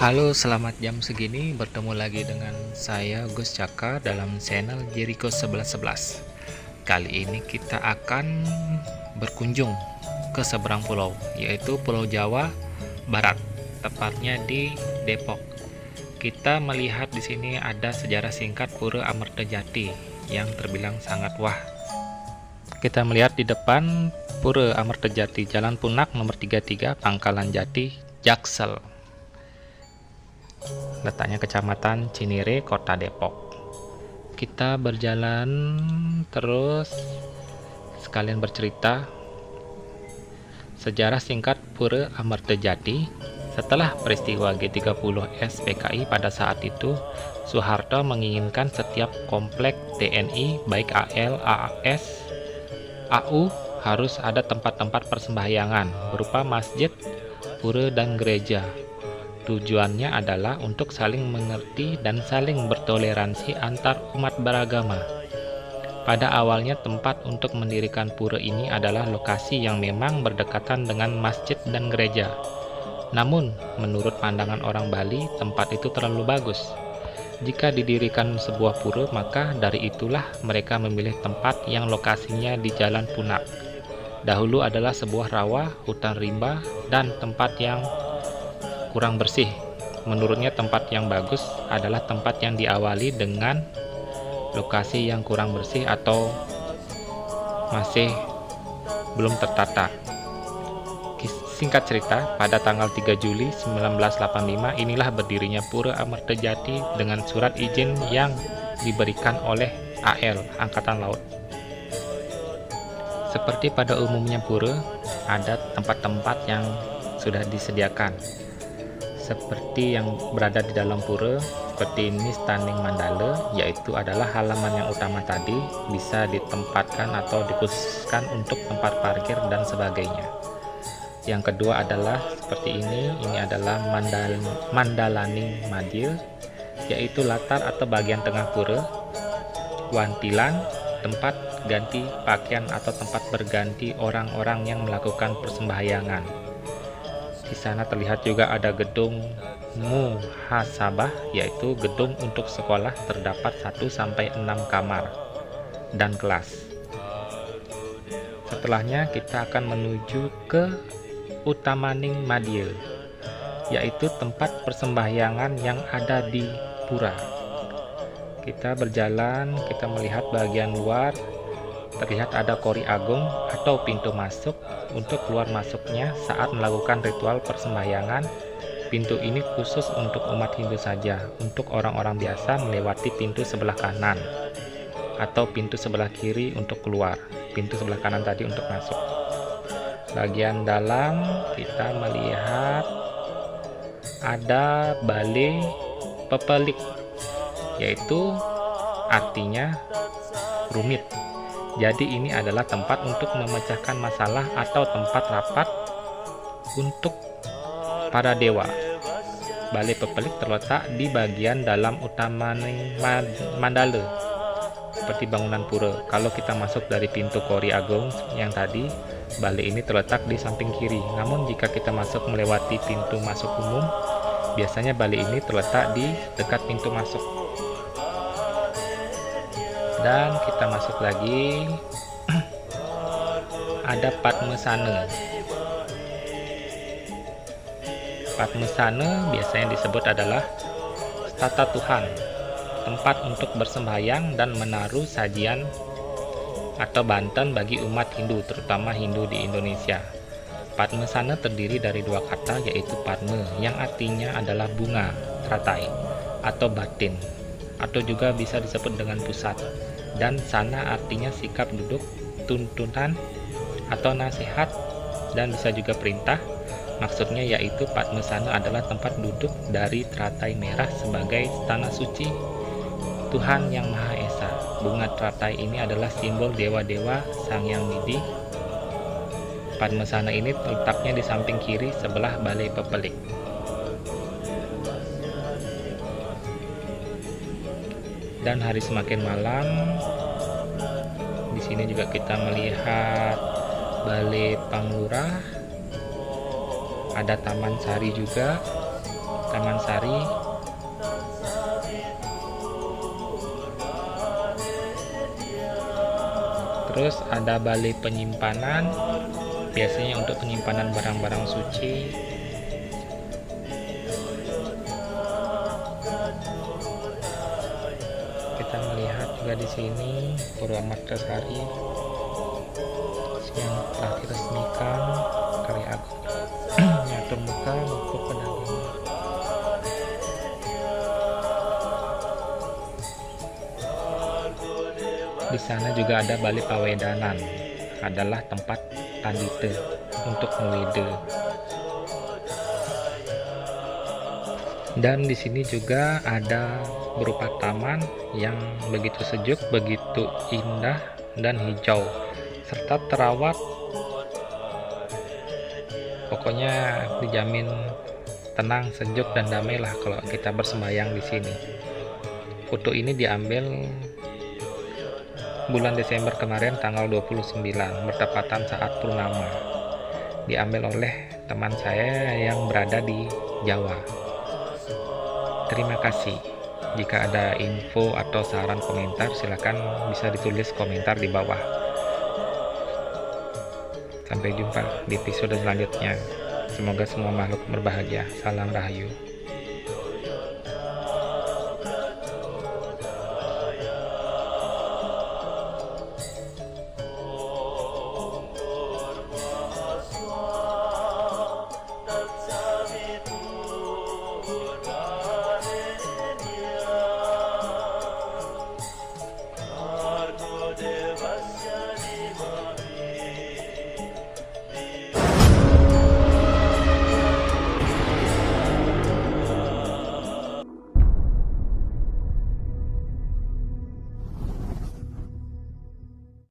Halo, selamat jam segini. Bertemu lagi dengan saya Gus Caka dalam channel Jericho 1111. Kali ini kita akan berkunjung ke seberang pulau, yaitu Pulau Jawa Barat, tepatnya di Depok. Kita melihat di sini ada sejarah singkat Pura Amertajati yang terbilang sangat wah. Kita melihat di depan Pura Amertajati, Jalan Punak nomor 33, Pangkalan Jati, Jaksel. Letaknya Kecamatan Cinere, Kota Depok. Kita berjalan terus sekalian bercerita sejarah singkat Pura Amertajati. Setelah peristiwa G30 SPKI pada saat itu, Soeharto menginginkan setiap komplek TNI baik AL, AS, AU harus ada tempat-tempat persembahyangan berupa masjid, pura, dan gereja. Tujuannya adalah untuk saling mengerti dan saling bertoleransi antar umat beragama. Pada awalnya tempat untuk mendirikan pura ini adalah lokasi yang memang berdekatan dengan masjid dan gereja. Namun, menurut pandangan orang Bali, tempat itu terlalu bagus. Jika didirikan sebuah pura, maka dari itulah mereka memilih tempat yang lokasinya di Jalan Punak. Dahulu adalah sebuah rawa, hutan rimba, dan tempat yang kurang bersih. Menurutnya tempat yang bagus adalah tempat yang diawali dengan lokasi yang kurang bersih atau masih belum tertata. Singkat cerita, pada tanggal 3 Juli 1985 inilah berdirinya Pura Amertajati dengan surat izin yang diberikan oleh AL, Angkatan Laut. Seperti pada umumnya pura, ada tempat-tempat yang sudah disediakan. Seperti yang berada di dalam pura, seperti ini Standing Mandala, yaitu adalah halaman yang utama tadi, bisa ditempatkan atau dikhususkan untuk tempat parkir dan sebagainya. Yang kedua adalah seperti ini adalah Mandalaning Madil, yaitu latar atau bagian tengah pura. Wantilan, tempat ganti pakaian atau tempat berganti orang-orang yang melakukan persembahyangan. Di sana terlihat juga ada gedung muhasabah, yaitu gedung untuk sekolah, terdapat 1-6 kamar dan kelas. Setelahnya kita akan menuju ke Utamaning Madil, yaitu tempat persembahyangan yang ada di pura. Kita berjalan, kita melihat bagian luar, terlihat ada kori agung atau pintu masuk. Untuk keluar masuknya saat melakukan ritual persembahyangan, pintu ini khusus untuk umat Hindu saja. Untuk orang-orang biasa melewati pintu sebelah kanan atau pintu sebelah kiri untuk keluar. Pintu sebelah kanan tadi untuk masuk. Bagian dalam kita melihat ada balai pepelik, yaitu artinya rumit. Jadi ini adalah tempat untuk memecahkan masalah atau tempat rapat untuk para dewa. Balai pepelik terletak di bagian dalam Utamaning Mandala, seperti bangunan pura. Kalau kita masuk dari pintu Kori Agung yang tadi, balai ini terletak di samping kiri. Namun jika kita masuk melewati pintu masuk umum, biasanya balai ini terletak di dekat pintu masuk. Dan kita masuk lagi, ada Padmasana. Padmasana biasanya disebut adalah tata Tuhan, tempat untuk bersembahyang dan menaruh sajian atau banten bagi umat Hindu, terutama Hindu di Indonesia. Padmasana terdiri dari dua kata, yaitu Padma yang artinya adalah bunga, teratai atau batin, atau juga bisa disebut dengan pusat, dan sana artinya sikap duduk, tuntunan atau nasihat, dan bisa juga perintah. Maksudnya yaitu Padmasana adalah tempat duduk dari teratai merah sebagai tanah suci Tuhan Yang Maha Esa. Bunga teratai ini adalah simbol dewa-dewa Sang Yang Widi. Padmasana ini letaknya di samping kiri sebelah balai pepelik. Dan hari semakin malam, di sini juga kita melihat Balai Panglurah, ada Taman Sari juga, Taman Sari. Terus ada balai penyimpanan, biasanya untuk penyimpanan barang-barang suci. Kita melihat juga di sini Pura Margasari yang telah diresmikan karya agung nyatur muka untuk pedagang. Di sana juga ada Balai Pawedanan, adalah tempat tandite untuk ngewede. Dan di sini juga ada berupa taman yang begitu sejuk, begitu indah dan hijau, serta terawat. Pokoknya dijamin tenang, sejuk dan damai lah kalau kita bersembayang di sini. Foto ini diambil bulan Desember kemarin tanggal 29, bertepatan saat purnama. Diambil oleh teman saya yang berada di Jawa. Terima kasih. Jika ada info atau saran komentar, silakan bisa ditulis komentar di bawah. Sampai jumpa di episode selanjutnya. Semoga semua makhluk berbahagia. Salam Rahayu.